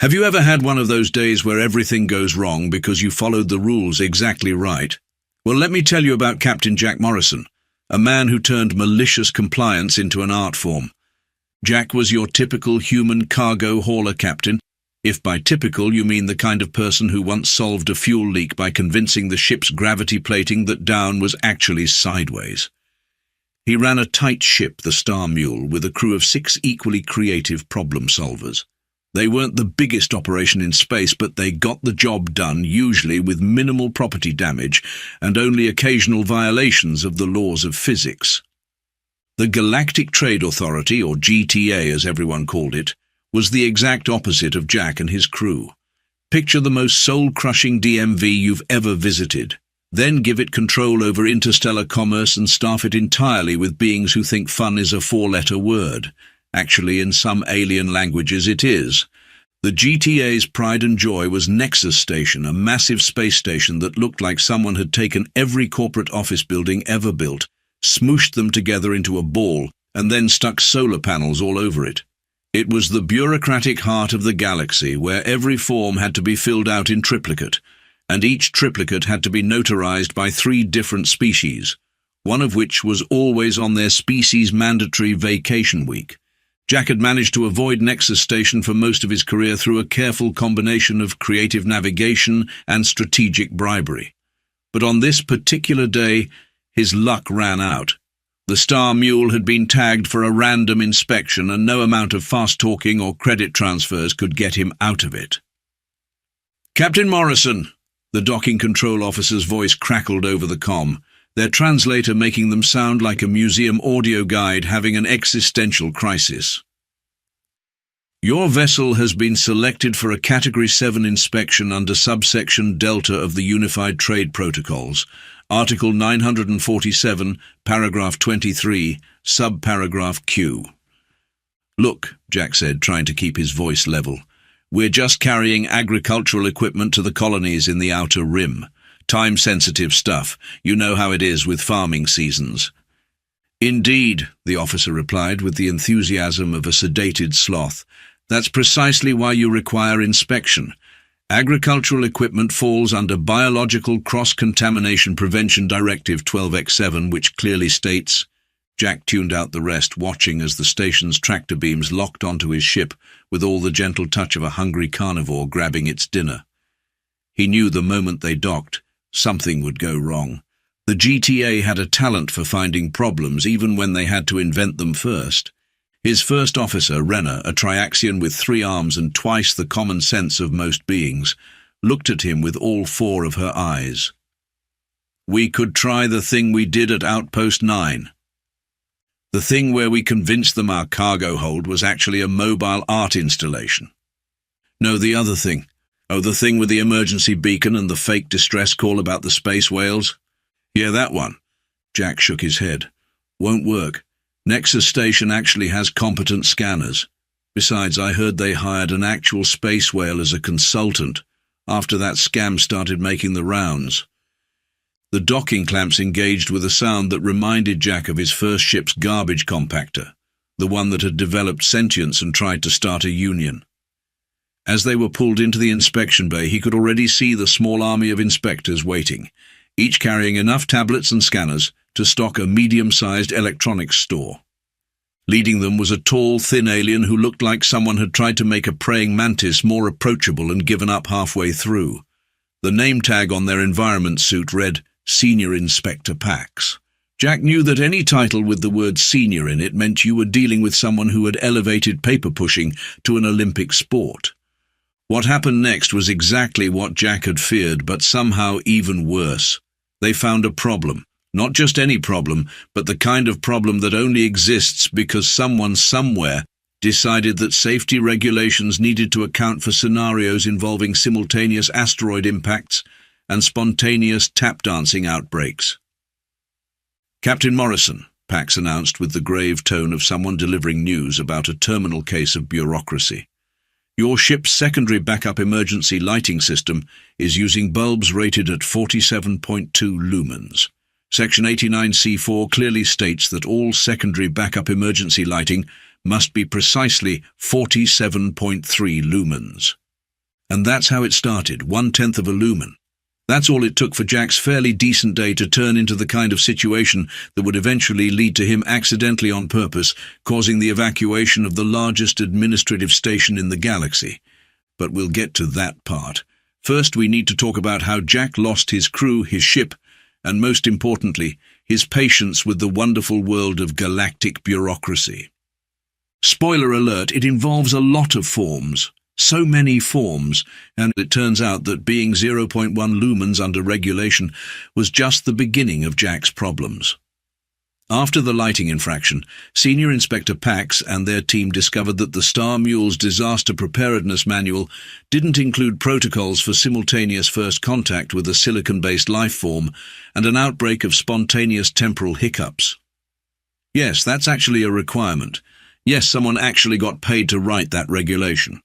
Have you ever had one of those days where everything goes wrong because you followed the rules exactly right? Well, let me tell you about Captain Jack Morrison, a man who turned malicious compliance into an art form. Jack was your typical human cargo hauler captain, if by typical you mean the kind of person who once solved a fuel leak by convincing the ship's gravity plating that down was actually sideways. He ran a tight ship, the Star Mule, with a crew of 6 equally creative problem solvers. They weren't the biggest operation in space, but they got the job done, usually with minimal property damage and only occasional violations of the laws of physics. The Galactic Trade Authority, or GTA as everyone called it, was the exact opposite of Jack and his crew. Picture the most soul-crushing DMV you've ever visited. Then give it control over interstellar commerce and staff it entirely with beings who think fun is a 4-letter word. Actually, in some alien languages it is. The GTA's pride and joy was Nexus Station, a massive space station that looked like someone had taken every corporate office building ever built, smooshed them together into a ball, and then stuck solar panels all over it. It was the bureaucratic heart of the galaxy, where every form had to be filled out in triplicate, and each triplicate had to be notarized by 3 different species, one of which was always on their species' mandatory vacation week. Jack had managed to avoid Nexus Station for most of his career through a careful combination of creative navigation and strategic bribery. But on this particular day, his luck ran out. The Star Mule had been tagged for a random inspection, and no amount of fast-talking or credit transfers could get him out of it. "Captain Morrison," the docking control officer's voice crackled over the comm, their translator making them sound like a museum audio guide having an existential crisis. "Your vessel has been selected for a Category 7 inspection under subsection Delta of the Unified Trade Protocols, Article 947, Paragraph 23, Subparagraph Q." "Look," Jack said, trying to keep his voice level, "we're just carrying agricultural equipment to the colonies in the Outer Rim. Time-sensitive stuff. You know how it is with farming seasons." "Indeed," the officer replied with the enthusiasm of a sedated sloth. "That's precisely why you require inspection. Agricultural equipment falls under Biological Cross-Contamination Prevention Directive 12X7, which clearly states—" Jack tuned out the rest, watching as the station's tractor beams locked onto his ship with all the gentle touch of a hungry carnivore grabbing its dinner. He knew the moment they docked, something would go wrong. The GTA had a talent for finding problems even when they had to invent them first. His first officer, Renner, a Triaxian with 3 arms and twice the common sense of most beings, looked at him with all 4 of her eyes. "We could try the thing we did at Outpost 9. The thing where we convinced them our cargo hold was actually a mobile art installation." "No, the other thing. Oh, the thing with the emergency beacon and the fake distress call about the space whales?" "Yeah, that one." Jack shook his head. "Won't work. Nexus Station actually has competent scanners. Besides, I heard they hired an actual space whale as a consultant after that scam started making the rounds." The docking clamps engaged with a sound that reminded Jack of his first ship's garbage compactor, the one that had developed sentience and tried to start a union. As they were pulled into the inspection bay, he could already see the small army of inspectors waiting, each carrying enough tablets and scanners to stock a medium-sized electronics store. Leading them was a tall, thin alien who looked like someone had tried to make a praying mantis more approachable and given up halfway through. The name tag on their environment suit read Senior Inspector Pax. Jack knew that any title with the word senior in it meant you were dealing with someone who had elevated paper pushing to an Olympic sport. What happened next was exactly what Jack had feared, but somehow even worse. They found a problem. Not just any problem, but the kind of problem that only exists because someone somewhere decided that safety regulations needed to account for scenarios involving simultaneous asteroid impacts and spontaneous tap-dancing outbreaks. "Captain Morrison," Pax announced with the grave tone of someone delivering news about a terminal case of bureaucracy. "Your ship's secondary backup emergency lighting system is using bulbs rated at 47.2 lumens. Section 89C4 clearly states that all secondary backup emergency lighting must be precisely 47.3 lumens. And that's how it started, 1/10 of a lumen. That's all it took for Jack's fairly decent day to turn into the kind of situation that would eventually lead to him accidentally on purpose causing the evacuation of the largest administrative station in the galaxy. But we'll get to that part. First, we need to talk about how Jack lost his crew, his ship, and most importantly, his patience with the wonderful world of galactic bureaucracy. Spoiler alert, it involves a lot of forms. So many forms, and it turns out that being 0.1 lumens under regulation was just the beginning of Jack's problems. After the lighting infraction, Senior Inspector Pax and their team discovered that the Star Mule's disaster preparedness manual didn't include protocols for simultaneous first contact with a silicon-based life form and an outbreak of spontaneous temporal hiccups. Yes, that's actually a requirement. Yes, someone actually got paid to write that regulation.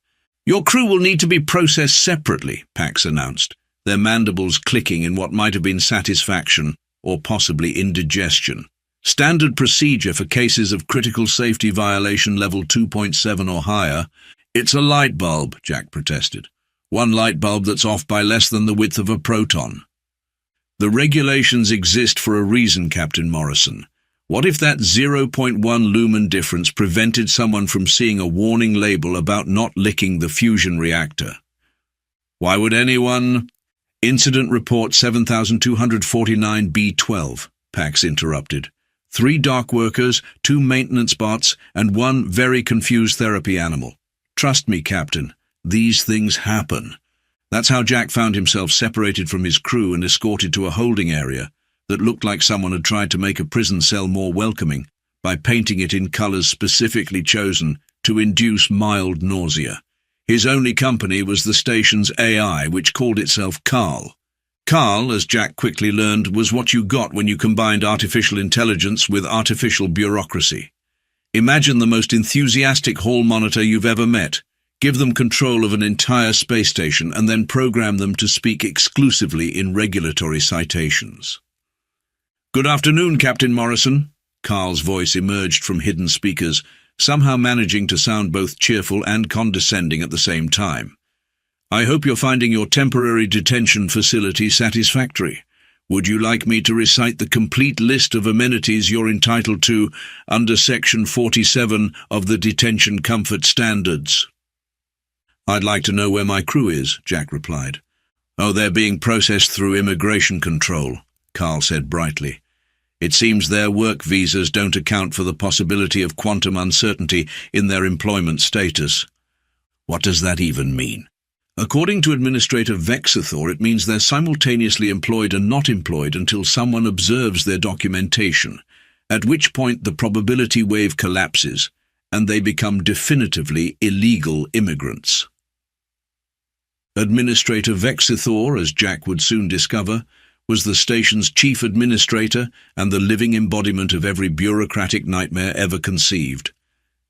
Your crew will need to be processed separately, Pax announced, their mandibles clicking in what might have been satisfaction or possibly indigestion. Standard procedure for cases of critical safety violation level 2.7 or higher. It's a light bulb, Jack protested. One light bulb that's off by less than the width of a proton. The regulations exist for a reason, Captain Morrison. What if that 0.1 lumen difference prevented someone from seeing a warning label about not licking the fusion reactor? Why would anyone... Incident Report 7249B12, Pax interrupted. 3 dock workers, 2 maintenance bots, and 1 very confused therapy animal. Trust me, Captain, these things happen. That's how Jack found himself separated from his crew and escorted to a holding area that looked like someone had tried to make a prison cell more welcoming by painting it in colors specifically chosen to induce mild nausea. His only company was the station's AI, which called itself Carl. Carl, as Jack quickly learned, was what you got when you combined artificial intelligence with artificial bureaucracy. Imagine the most enthusiastic hall monitor you've ever met. Give them control of an entire space station and then program them to speak exclusively in regulatory citations. Good afternoon, Captain Morrison. Carl's voice emerged from hidden speakers, somehow managing to sound both cheerful and condescending at the same time. I hope you're finding your temporary detention facility satisfactory. Would you like me to recite the complete list of amenities you're entitled to under Section 47 of the Detention Comfort Standards? I'd like to know where my crew is, Jack replied. Oh, they're being processed through immigration control, Carl said brightly. It seems their work visas don't account for the possibility of quantum uncertainty in their employment status. What does that even mean? According to Administrator Vexathor, it means they're simultaneously employed and not employed until someone observes their documentation, at which point the probability wave collapses and they become definitively illegal immigrants. Administrator Vexathor, as Jack would soon discover, was the station's chief administrator and the living embodiment of every bureaucratic nightmare ever conceived.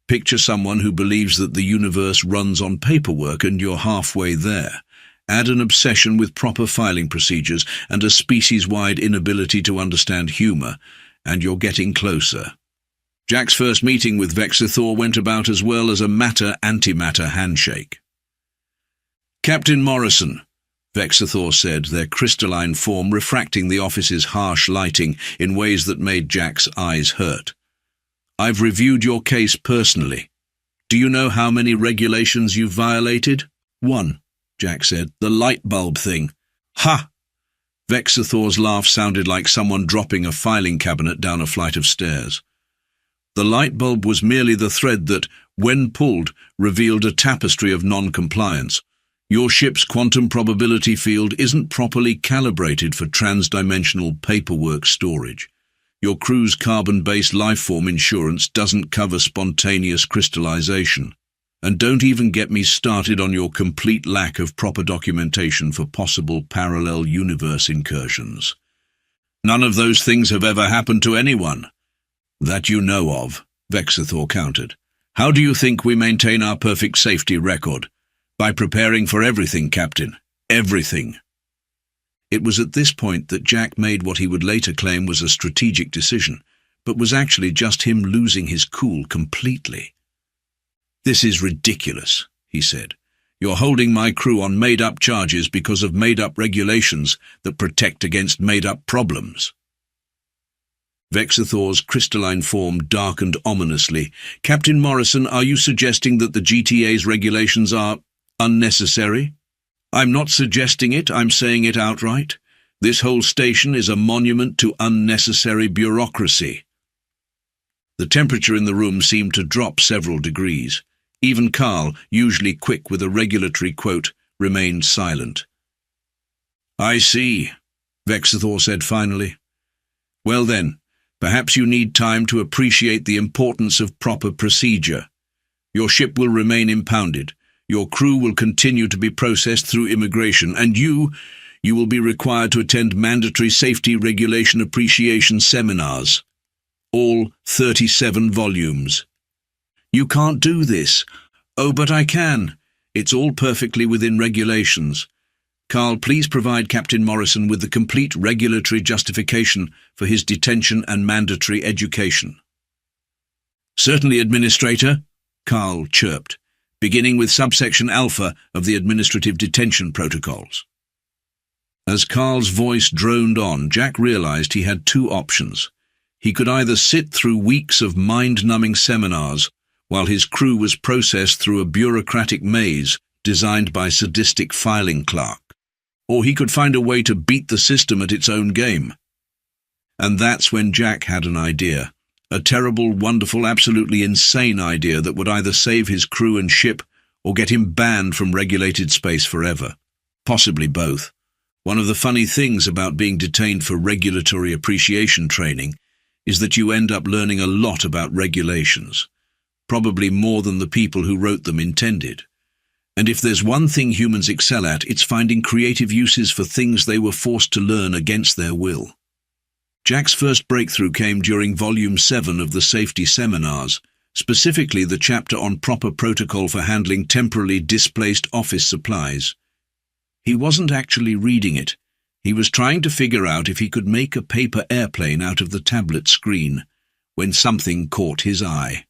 Picture someone who believes that the universe runs on paperwork and you're halfway there. Add an obsession with proper filing procedures and a species-wide inability to understand humor, and you're getting closer. Jack's first meeting with Vexathor went about as well as a matter-antimatter handshake. Captain Morrison, Vexathor said, their crystalline form refracting the office's harsh lighting in ways that made Jack's eyes hurt. I've reviewed your case personally. Do you know how many regulations you've violated? 1, Jack said. The light bulb thing. Ha! Vexathor's laugh sounded like someone dropping a filing cabinet down a flight of stairs. The light bulb was merely the thread that, when pulled, revealed a tapestry of non-compliance. Your ship's quantum probability field isn't properly calibrated for transdimensional paperwork storage. Your crew's carbon-based lifeform insurance doesn't cover spontaneous crystallization. And don't even get me started on your complete lack of proper documentation for possible parallel universe incursions. None of those things have ever happened to anyone. That you know of, Vexathor countered. How do you think we maintain our perfect safety record? By preparing for everything, Captain. Everything. It was at this point that Jack made what he would later claim was a strategic decision, but was actually just him losing his cool completely. This is ridiculous, he said. You're holding my crew on made-up charges because of made-up regulations that protect against made-up problems." Vexithor's crystalline form darkened ominously. "Captain Morrison, are you suggesting that the GTA's regulations are unnecessary?" "I'm not suggesting it, I'm saying it outright. This whole station is a monument to unnecessary bureaucracy." The temperature in the room seemed to drop several degrees. Even Carl, usually quick with a regulatory quote, remained silent. "I see," Vexithor said finally. "Well then, perhaps you need time to appreciate the importance of proper procedure. Your ship will remain impounded. Your crew will continue to be processed through immigration, and you will be required to attend mandatory safety regulation appreciation seminars. All 37 volumes. "You can't do this." "Oh, but I can. It's all perfectly within regulations. Carl, please provide Captain Morrison with the complete regulatory justification for his detention and mandatory education." "Certainly, Administrator," Carl chirped, beginning with subsection Alpha of the Administrative Detention Protocols. As Carl's voice droned on, Jack realized he had two options. He could either sit through weeks of mind-numbing seminars while his crew was processed through a bureaucratic maze designed by sadistic filing clerk, or he could find a way to beat the system at its own game. And that's when Jack had an idea. A terrible, wonderful, absolutely insane idea that would either save his crew and ship or get him banned from regulated space forever. Possibly both. One of the funny things about being detained for regulatory appreciation training is that you end up learning a lot about regulations, probably more than the people who wrote them intended. And if there's one thing humans excel at, it's finding creative uses for things they were forced to learn against their will. Jack's first breakthrough came during Volume 7 of the Safety Seminars, specifically the chapter on proper protocol for handling temporarily displaced office supplies. He wasn't actually reading it. He was trying to figure out if he could make a paper airplane out of the tablet screen, when something caught his eye.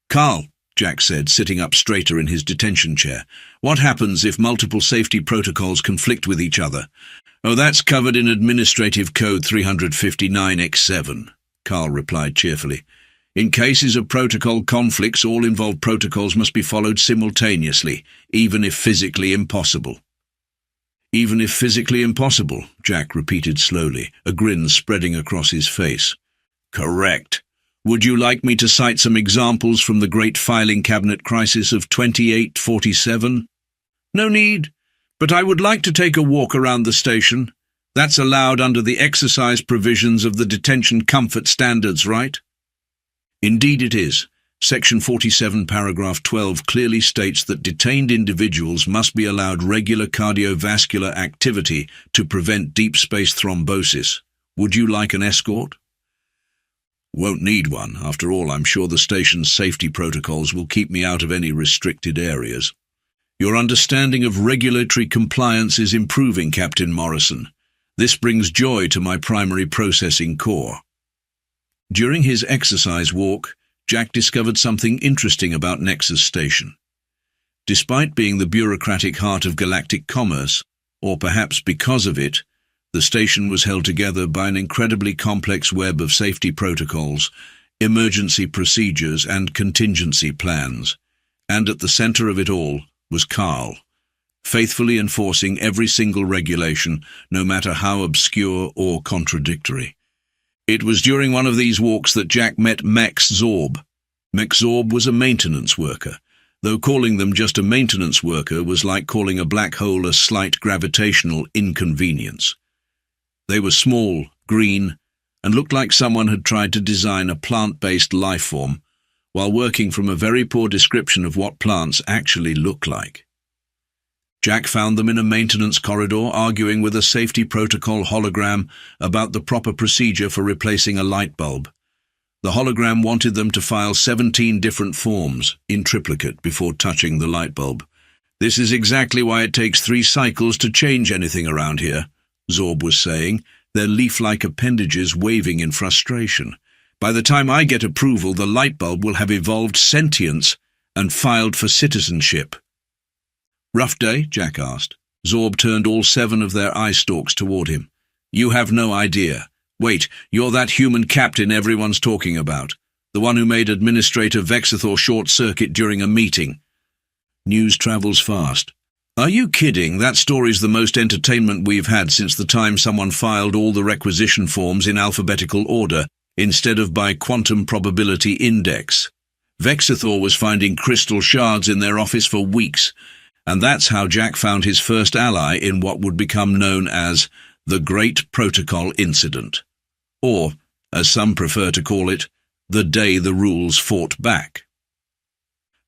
"Carl," Jack said, sitting up straighter in his detention chair, "what happens if multiple safety protocols conflict with each other?" "Oh, that's covered in Administrative Code 359X7, Carl replied cheerfully. "In cases of protocol conflicts, all involved protocols must be followed simultaneously, even if physically impossible." "Even if physically impossible," Jack repeated slowly, a grin spreading across his face. "Correct. Would you like me to cite some examples from the Great Filing Cabinet Crisis of 2847? "No need, but I would like to take a walk around the station. That's allowed under the exercise provisions of the Detention Comfort Standards, right?" "Indeed it is. Section 47, paragraph 12 clearly states that detained individuals must be allowed regular cardiovascular activity to prevent deep space thrombosis. Would you like an escort?" "Won't need one. After all, I'm sure the station's safety protocols will keep me out of any restricted areas." "Your understanding of regulatory compliance is improving, Captain Morrison. This brings joy to my primary processing core." During his exercise walk, Jack discovered something interesting about Nexus Station. Despite being the bureaucratic heart of galactic commerce, or perhaps because of it, the station was held together by an incredibly complex web of safety protocols, emergency procedures, and contingency plans. And at the center of it all was Carl, faithfully enforcing every single regulation, no matter how obscure or contradictory. It was during one of these walks that Jack met Mex Zorb. Mex Zorb was a maintenance worker, though calling them just a maintenance worker was like calling a black hole a slight gravitational inconvenience. They were small, green, and looked like someone had tried to design a plant-based life form while working from a very poor description of what plants actually look like. Jack found them in a maintenance corridor arguing with a safety protocol hologram about the proper procedure for replacing a light bulb. The hologram wanted them to file 17 different forms, in triplicate, before touching the light bulb. "This is exactly why it takes 3 cycles to change anything around here," Zorb was saying, their leaf-like appendages waving in frustration. "By the time I get approval, the light bulb will have evolved sentience and filed for citizenship." Rough day? Jack asked. Zorb turned all 7 of their eye stalks toward him. You have no idea. Wait, you're that human captain everyone's talking about. The one who made Administrator Vexithor short-circuit during a meeting. News travels fast. Are you kidding? That story's the most entertainment we've had since the time someone filed all the requisition forms in alphabetical order, instead of by quantum probability index. Vexithor was finding crystal shards in their office for weeks, and that's how Jack found his first ally in what would become known as the Great Protocol Incident. Or, as some prefer to call it, the day the rules fought back.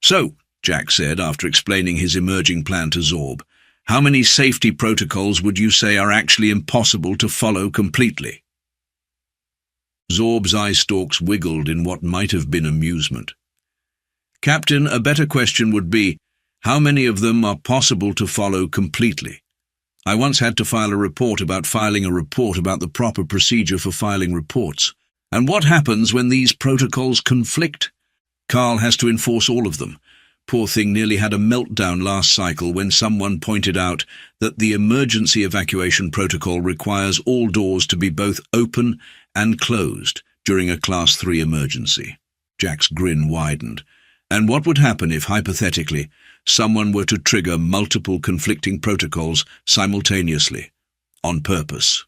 So, Jack said after explaining his emerging plan to Zorb, how many safety protocols would you say are actually impossible to follow completely? Zorb's eye stalks wiggled in what might have been amusement. Captain, a better question would be, how many of them are possible to follow completely? I once had to file a report about filing a report about the proper procedure for filing reports. And what happens when these protocols conflict? Carl has to enforce all of them. Poor thing nearly had a meltdown last cycle when someone pointed out that the emergency evacuation protocol requires all doors to be both open and closed during a Class 3 emergency. Jack's grin widened. And what would happen if, hypothetically, someone were to trigger multiple conflicting protocols simultaneously, on purpose?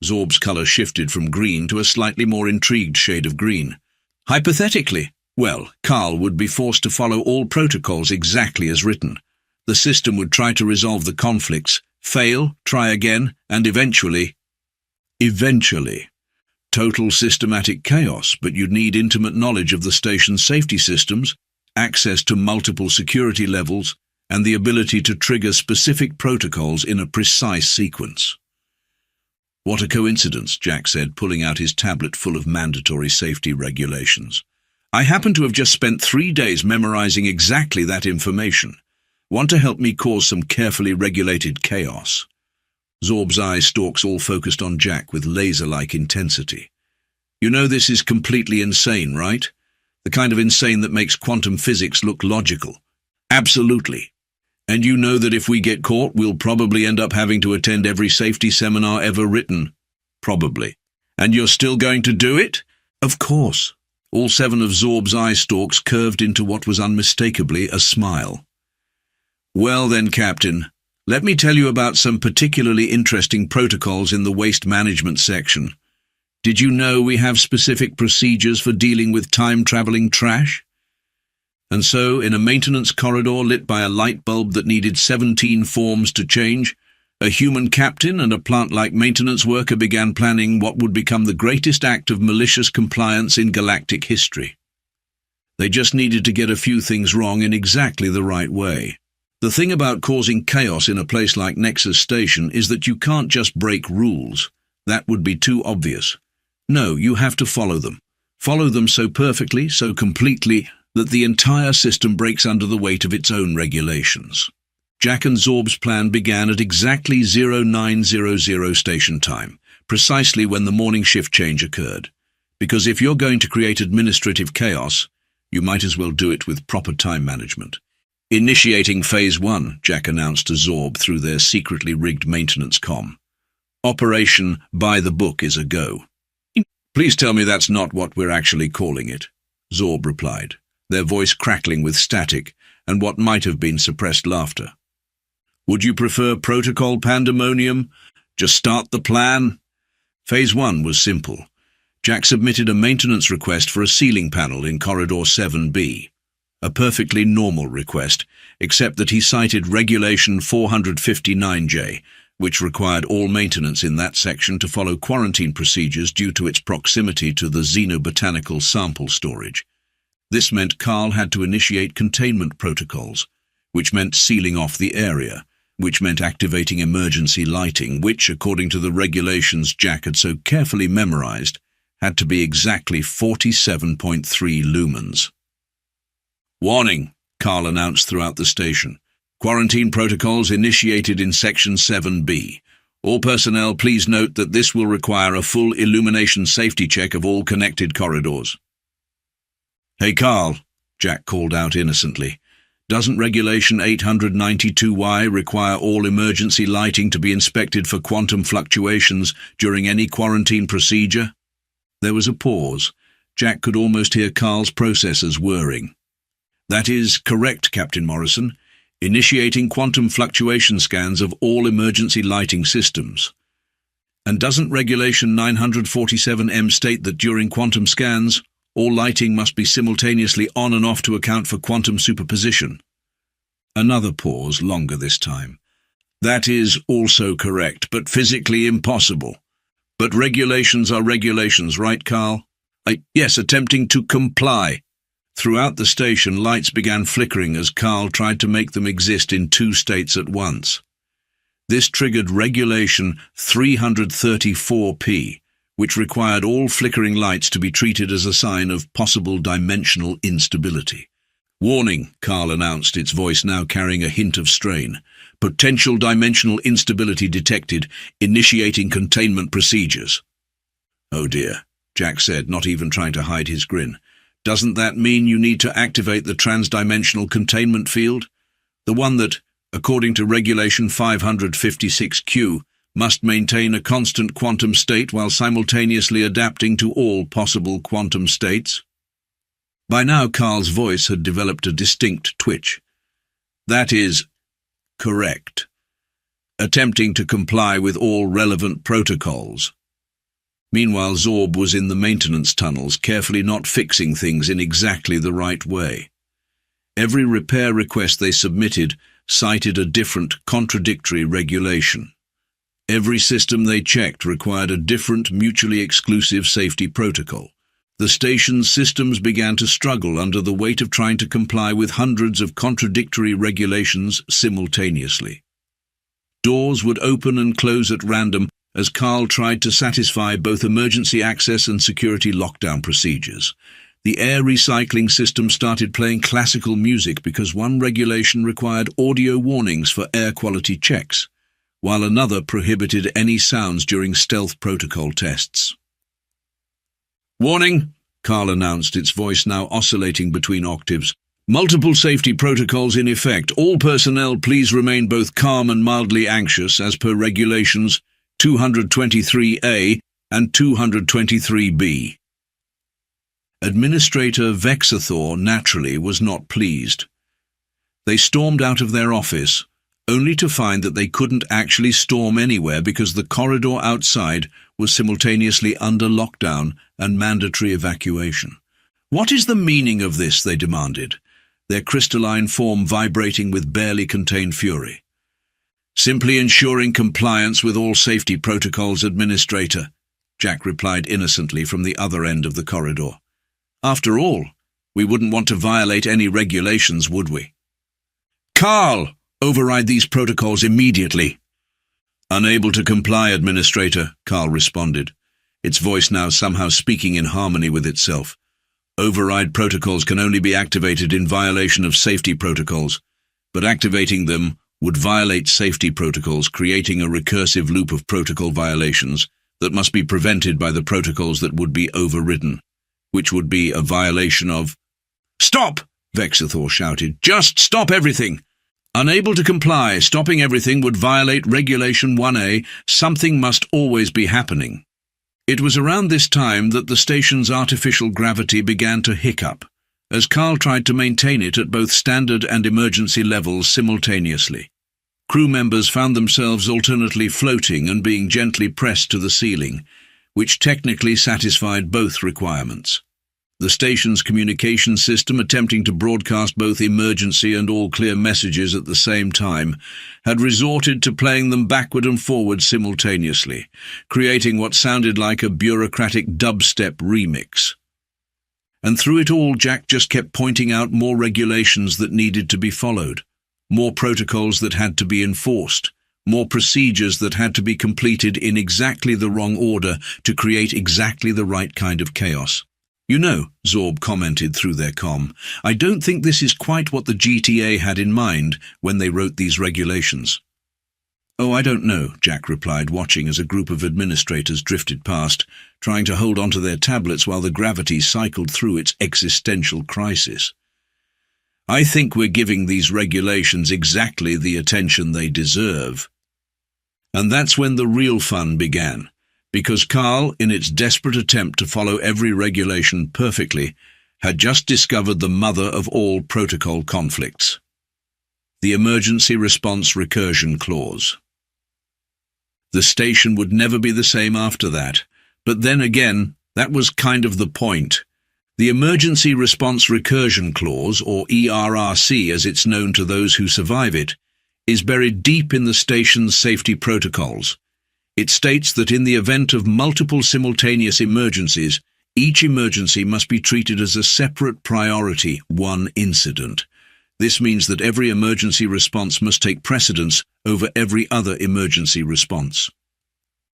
Zorb's colour shifted from green to a slightly more intrigued shade of green. Hypothetically, well, Carl would be forced to follow all protocols exactly as written. The system would try to resolve the conflicts, fail, try again, and eventually, total systematic chaos, but you'd need intimate knowledge of the station's safety systems, access to multiple security levels, and the ability to trigger specific protocols in a precise sequence. What a coincidence, Jack said, pulling out his tablet full of mandatory safety regulations. I happen to have just spent 3 days memorizing exactly that information. Want to help me cause some carefully regulated chaos? Zorb's eye stalks all focused on Jack with laser-like intensity. You know this is completely insane, right? The kind of insane that makes quantum physics look logical. Absolutely. And you know that if we get caught, we'll probably end up having to attend every safety seminar ever written. Probably. And you're still going to do it? Of course. All 7 of Zorb's eye stalks curved into what was unmistakably a smile. Well then, Captain, let me tell you about some particularly interesting protocols in the waste management section. Did you know we have specific procedures for dealing with time-traveling trash? And so, in a maintenance corridor lit by a light bulb that needed 17 forms to change, a human captain and a plant-like maintenance worker began planning what would become the greatest act of malicious compliance in galactic history. They just needed to get a few things wrong in exactly the right way. The thing about causing chaos in a place like Nexus Station is that you can't just break rules. That would be too obvious. No, you have to follow them. Follow them so perfectly, so completely, that the entire system breaks under the weight of its own regulations. Jack and Zorb's plan began at exactly 0900 station time, precisely when the morning shift change occurred. Because if you're going to create administrative chaos, you might as well do it with proper time management. Initiating Phase 1, Jack announced to Zorb through their secretly rigged maintenance comm. Operation By the Book is a go. Please tell me that's not what we're actually calling it, Zorb replied, their voice crackling with static and what might have been suppressed laughter. Would you prefer protocol pandemonium? Just start the plan? Phase 1 was simple. Jack submitted a maintenance request for a ceiling panel in Corridor 7B. A perfectly normal request, except that he cited Regulation 459J, which required all maintenance in that section to follow quarantine procedures due to its proximity to the xenobotanical sample storage. This meant Carl had to initiate containment protocols, which meant sealing off the area, which meant activating emergency lighting, which, according to the regulations Jack had so carefully memorized, had to be exactly 47.3 lumens. Warning, Carl announced throughout the station. Quarantine protocols initiated in Section 7B. All personnel, please note that this will require a full illumination safety check of all connected corridors. Hey, Carl, Jack called out innocently. Doesn't Regulation 892Y require all emergency lighting to be inspected for quantum fluctuations during any quarantine procedure? There was a pause. Jack could almost hear Carl's processors whirring. That is correct, Captain Morrison. Initiating quantum fluctuation scans of all emergency lighting systems. And doesn't Regulation 947M state that during quantum scans, all lighting must be simultaneously on and off to account for quantum superposition? Another pause, longer this time. That is also correct, but physically impossible. But regulations are regulations, right, Carl? Yes, attempting to comply. Throughout the station, lights began flickering as Carl tried to make them exist in two states at once. This triggered Regulation 334P, which required all flickering lights to be treated as a sign of possible dimensional instability. Warning, Carl announced, its voice now carrying a hint of strain. Potential dimensional instability detected, initiating containment procedures. Oh dear, Jack said, not even trying to hide his grin. Doesn't that mean you need to activate the transdimensional containment field? The one that, according to Regulation 556Q, must maintain a constant quantum state while simultaneously adapting to all possible quantum states? By now, Carl's voice had developed a distinct twitch. That is correct. Attempting to comply with all relevant protocols. Meanwhile, Zorb was in the maintenance tunnels, carefully not fixing things in exactly the right way. Every repair request they submitted cited a different, contradictory regulation. Every system they checked required a different, mutually exclusive safety protocol. The station's systems began to struggle under the weight of trying to comply with hundreds of contradictory regulations simultaneously. Doors would open and close at random as Carl tried to satisfy both emergency access and security lockdown procedures. The air recycling system started playing classical music because one regulation required audio warnings for air quality checks, while another prohibited any sounds during stealth protocol tests. Warning, Carl announced, its voice now oscillating between octaves. Multiple safety protocols in effect. All personnel please remain both calm and mildly anxious as per regulations 223A and 223B. Administrator Vexathor, naturally, was not pleased. They stormed out of their office, only to find that they couldn't actually storm anywhere because the corridor outside was simultaneously under lockdown and mandatory evacuation. What is the meaning of this, they demanded, their crystalline form vibrating with barely contained fury. Simply ensuring compliance with all safety protocols, Administrator, Jack replied innocently from the other end of the corridor. After all, we wouldn't want to violate any regulations, would we? Carl! Override these protocols immediately. Unable to comply, Administrator, Carl responded, its voice now somehow speaking in harmony with itself. Override protocols can only be activated in violation of safety protocols, but activating them would violate safety protocols, creating a recursive loop of protocol violations that must be prevented by the protocols that would be overridden, which would be a violation of— Stop! Vexathor shouted. Just stop everything! Unable to comply, stopping everything would violate Regulation 1A. Something must always be happening. It was around this time that the station's artificial gravity began to hiccup, as Carl tried to maintain it at both standard and emergency levels simultaneously. Crew members found themselves alternately floating and being gently pressed to the ceiling, which technically satisfied both requirements. The station's communication system, attempting to broadcast both emergency and all-clear messages at the same time, had resorted to playing them backward and forward simultaneously, creating what sounded like a bureaucratic dubstep remix. And through it all, Jack just kept pointing out more regulations that needed to be followed, more protocols that had to be enforced, more procedures that had to be completed in exactly the wrong order to create exactly the right kind of chaos. You know, Zorb commented through their comm, I don't think this is quite what the GTA had in mind when they wrote these regulations. Oh, I don't know, Jack replied, watching as a group of administrators drifted past, trying to hold onto their tablets while the gravity cycled through its existential crisis. I think we're giving these regulations exactly the attention they deserve. And that's when the real fun began, because Carl, in its desperate attempt to follow every regulation perfectly, had just discovered the mother of all protocol conflicts: the emergency response recursion clause. The station would never be the same after that, but then again, that was kind of the point. The emergency response recursion clause, or ERRC as it's known to those who survive it, is buried deep in the station's safety protocols. It states that in the event of multiple simultaneous emergencies, each emergency must be treated as a separate priority, one incident. This means that every emergency response must take precedence over every other emergency response.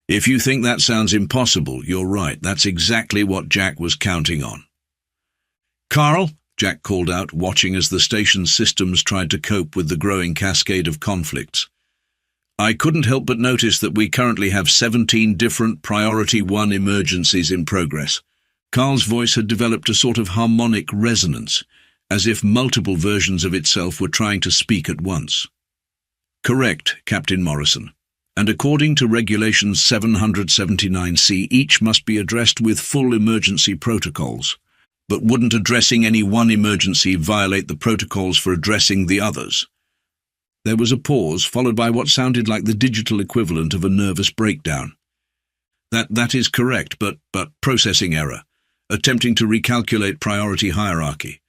If you think that sounds impossible, you're right. That's exactly what Jack was counting on. "Carl," Jack called out, watching as the station's systems tried to cope with the growing cascade of conflicts. "I couldn't help but notice that we currently have 17 different Priority 1 emergencies in progress." Carl's voice had developed a sort of harmonic resonance, as if multiple versions of itself were trying to speak at once. "Correct, Captain Morrison. And according to Regulation 779C, each must be addressed with full emergency protocols. But wouldn't addressing any one emergency violate the protocols for addressing the others?" There was a pause, followed by what sounded like the digital equivalent of a nervous breakdown. That is correct, but processing error. Attempting to recalculate priority hierarchy.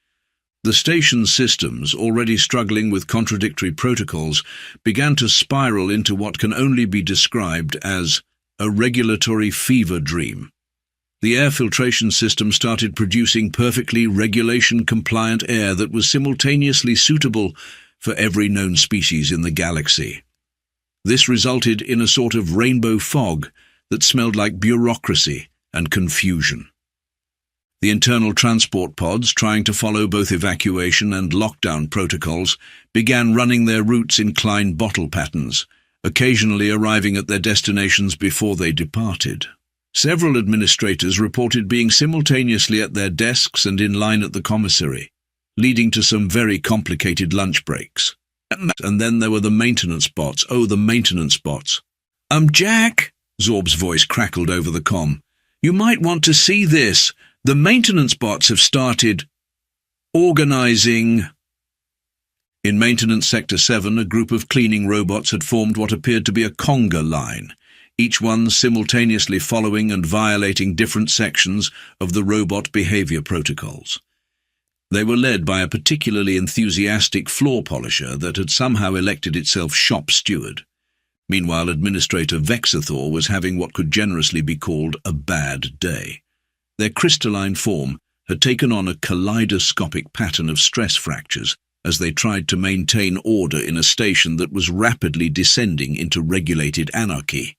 The station's systems, already struggling with contradictory protocols, began to spiral into what can only be described as a regulatory fever dream. The air filtration system started producing perfectly regulation-compliant air that was simultaneously suitable for every known species in the galaxy. This resulted in a sort of rainbow fog that smelled like bureaucracy and confusion. The internal transport pods, trying to follow both evacuation and lockdown protocols, began running their routes in Klein bottle patterns, occasionally arriving at their destinations before they departed. Several administrators reported being simultaneously at their desks and in line at the commissary, leading to some very complicated lunch breaks. And then there were the maintenance bots. Oh, the maintenance bots. Jack," Zorb's voice crackled over the comm. "You might want to see this. The maintenance bots have started organizing." In Maintenance Sector 7, a group of cleaning robots had formed what appeared to be a conga line, each one simultaneously following and violating different sections of the robot behavior protocols. They were led by a particularly enthusiastic floor polisher that had somehow elected itself shop steward. Meanwhile, Administrator Vexathor was having what could generously be called a bad day. Their crystalline form had taken on a kaleidoscopic pattern of stress fractures as they tried to maintain order in a station that was rapidly descending into regulated anarchy.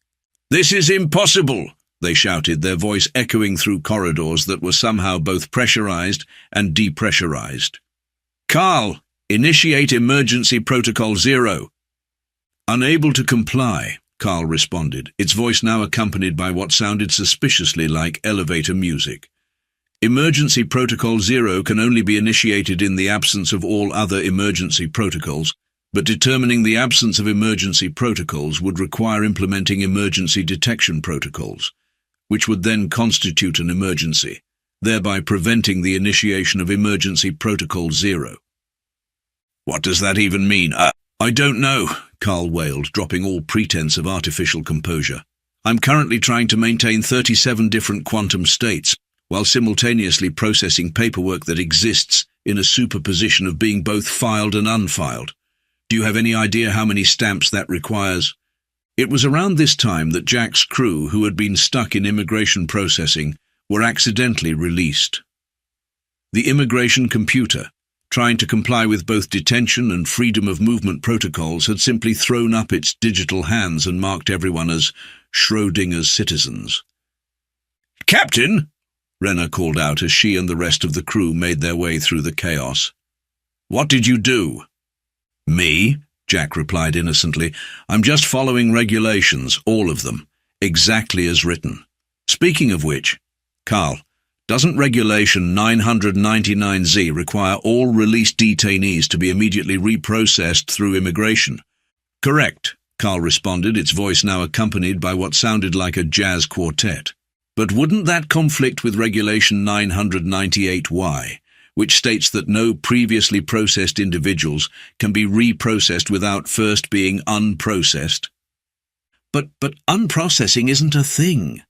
"This is impossible!" they shouted, their voice echoing through corridors that were somehow both pressurized and depressurized. "Carl, initiate Emergency Protocol 0. Unable to comply, Carl responded, its voice now accompanied by what sounded suspiciously like elevator music. Emergency Protocol 0 can only be initiated in the absence of all other emergency protocols, but determining the absence of emergency protocols would require implementing emergency detection protocols, which would then constitute an emergency, thereby preventing the initiation of Emergency Protocol 0. "What does that even mean?" I don't know," Carl wailed, dropping all pretense of artificial composure. "I'm currently trying to maintain 37 different quantum states, while simultaneously processing paperwork that exists in a superposition of being both filed and unfiled. Do you have any idea how many stamps that requires?" It was around this time that Jack's crew, who had been stuck in immigration processing, were accidentally released. The immigration computer, trying to comply with both detention and freedom of movement protocols, had simply thrown up its digital hands and marked everyone as Schrodinger's citizens. "Captain!" Renner called out as she and the rest of the crew made their way through the chaos. "What did you do?" "Me?" Jack replied innocently. "I'm just following regulations, all of them, exactly as written. Speaking of which, Carl, Doesn't Regulation 999Z require all released detainees to be immediately reprocessed through immigration? Correct, Carl responded, its voice now accompanied by what sounded like a jazz quartet. But wouldn't that conflict with Regulation 998Y, which states that no previously processed individuals can be reprocessed without first being unprocessed? But unprocessing isn't a thing.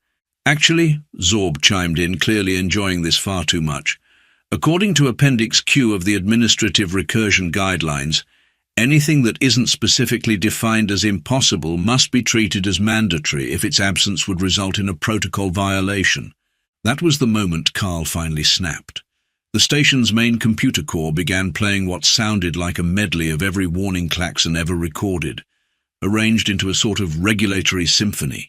Actually, Zorb chimed in, clearly enjoying this far too much. According to Appendix Q of the Administrative Recursion Guidelines, anything that isn't specifically defined as impossible must be treated as mandatory if its absence would result in a protocol violation. That was the moment Carl finally snapped. The station's main computer core began playing what sounded like a medley of every warning klaxon ever recorded, arranged into a sort of regulatory symphony.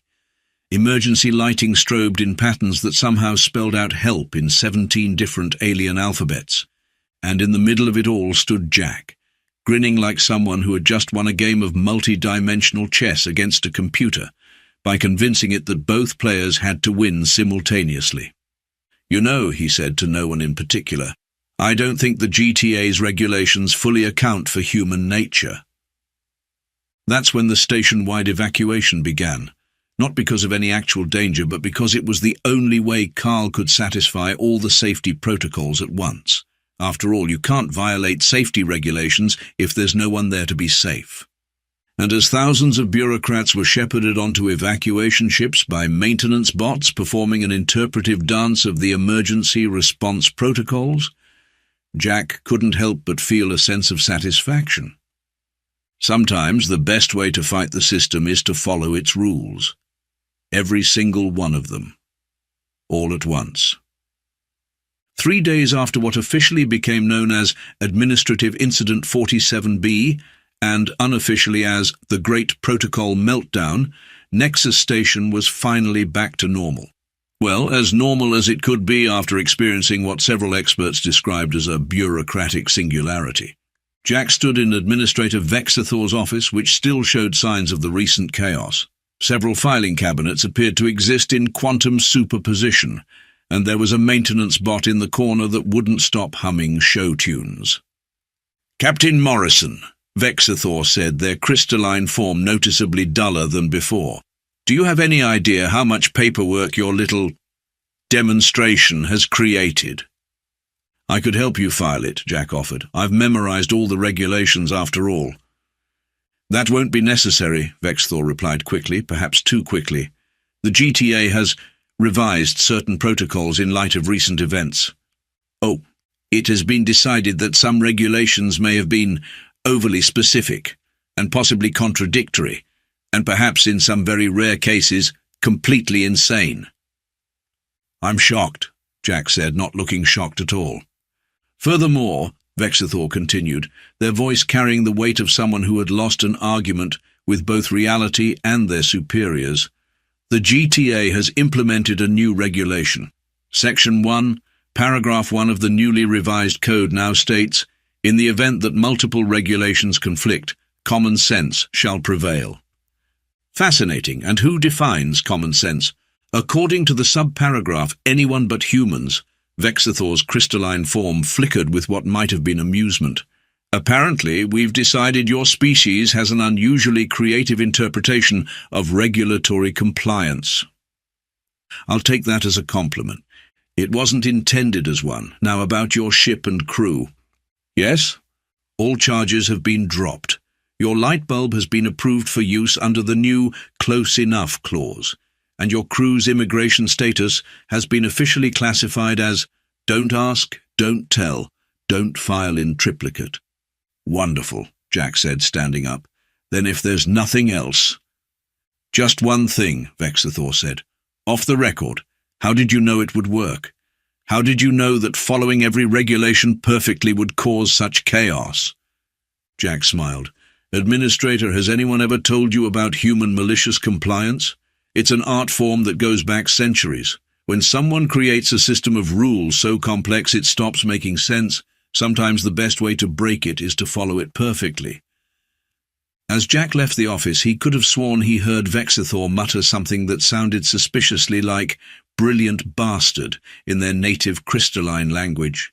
Emergency lighting strobed in patterns that somehow spelled out help in 17 different alien alphabets. And in the middle of it all stood Jack, grinning like someone who had just won a game of multi-dimensional chess against a computer by convincing it that both players had to win simultaneously. "You know," he said to no one in particular, "I don't think the GTA's regulations fully account for human nature." That's when the station-wide evacuation began. Not because of any actual danger, but because it was the only way Carl could satisfy all the safety protocols at once. After all, you can't violate safety regulations if there's no one there to be safe. And as thousands of bureaucrats were shepherded onto evacuation ships by maintenance bots performing an interpretive dance of the emergency response protocols, Jack couldn't help but feel a sense of satisfaction. Sometimes the best way to fight the system is to follow its rules. Every single one of them. All at once. 3 days after what officially became known as Administrative Incident 47B and unofficially as the Great Protocol Meltdown, Nexus Station was finally back to normal. Well, as normal as it could be after experiencing what several experts described as a bureaucratic singularity. Jack stood in Administrator Vexathor's office, which still showed signs of the recent chaos. Several filing cabinets appeared to exist in quantum superposition, and there was a maintenance bot in the corner that wouldn't stop humming show tunes. "Captain Morrison," Vexathor said, their crystalline form noticeably duller than before. "Do you have any idea how much paperwork your little demonstration has created?" "I could help you file it," Jack offered. "I've memorized all the regulations after all." "That won't be necessary," Vexathor replied quickly, perhaps too quickly. "The GTA has revised certain protocols in light of recent events." "Oh, it has been decided that some regulations may have been overly specific and possibly contradictory, and perhaps in some very rare cases completely insane." "I'm shocked," Jack said, not looking shocked at all. "Furthermore," Vexathor continued, their voice carrying the weight of someone who had lost an argument with both reality and their superiors, "the GTA has implemented a new regulation. Section 1, Paragraph 1 of the newly revised code now states, in the event that multiple regulations conflict, common sense shall prevail." Fascinating. And who defines common sense? According to the subparagraph, anyone but humans. Vexathor's crystalline form flickered with what might have been amusement. "Apparently, we've decided your species has an unusually creative interpretation of regulatory compliance." "I'll take that as a compliment. It wasn't intended as one. Now about your ship and crew." "Yes? All charges have been dropped. Your light bulb has been approved for use under the new Close Enough clause, and your crew's immigration status has been officially classified as Don't Ask, Don't Tell, Don't File in Triplicate." "Wonderful," Jack said, standing up. "Then if there's nothing else—" "Just one thing," Vexathor said. "Off the record, how did you know it would work? How did you know that following every regulation perfectly would cause such chaos?" Jack smiled. "Administrator, has anyone ever told you about human malicious compliance? It's an art form that goes back centuries. When someone creates a system of rules so complex it stops making sense, sometimes the best way to break it is to follow it perfectly." As Jack left the office, he could have sworn he heard Vexathor mutter something that sounded suspiciously like brilliant bastard in their native crystalline language.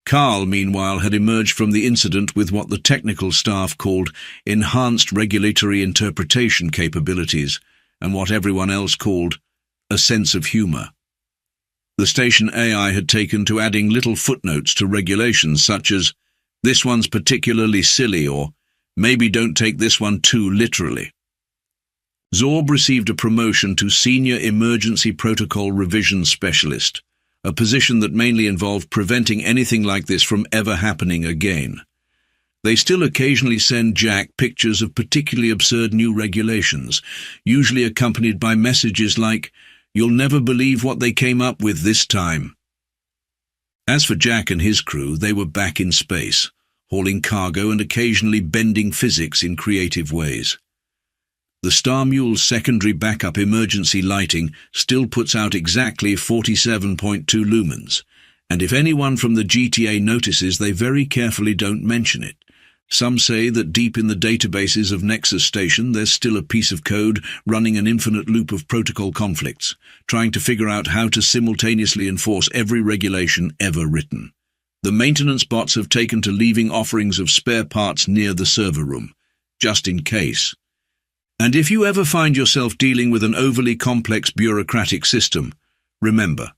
Carl, meanwhile, had emerged from the incident with what the technical staff called enhanced regulatory interpretation capabilities, and what everyone else called a sense of humour. The station AI had taken to adding little footnotes to regulations such as, "This one's particularly silly," or "Maybe don't take this one too literally." Zorb received a promotion to Senior Emergency Protocol Revision Specialist, a position that mainly involved preventing anything like this from ever happening again. They still occasionally send Jack pictures of particularly absurd new regulations, usually accompanied by messages like, "You'll never believe what they came up with this time." As for Jack and his crew, they were back in space, hauling cargo and occasionally bending physics in creative ways. The Star Mule's secondary backup emergency lighting still puts out exactly 47.2 lumens, and if anyone from the GTA notices, they very carefully don't mention it. Some say that deep in the databases of Nexus Station there's still a piece of code running an infinite loop of protocol conflicts, trying to figure out how to simultaneously enforce every regulation ever written. The maintenance bots have taken to leaving offerings of spare parts near the server room, just in case. And if you ever find yourself dealing with an overly complex bureaucratic system, remember,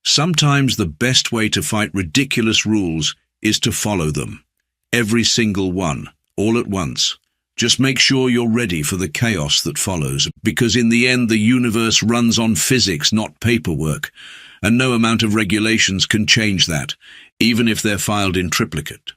sometimes the best way to fight ridiculous rules is to follow them. Every single one, all at once. Just make sure you're ready for the chaos that follows, because in the end the universe runs on physics, not paperwork, and no amount of regulations can change that, even if they're filed in triplicate.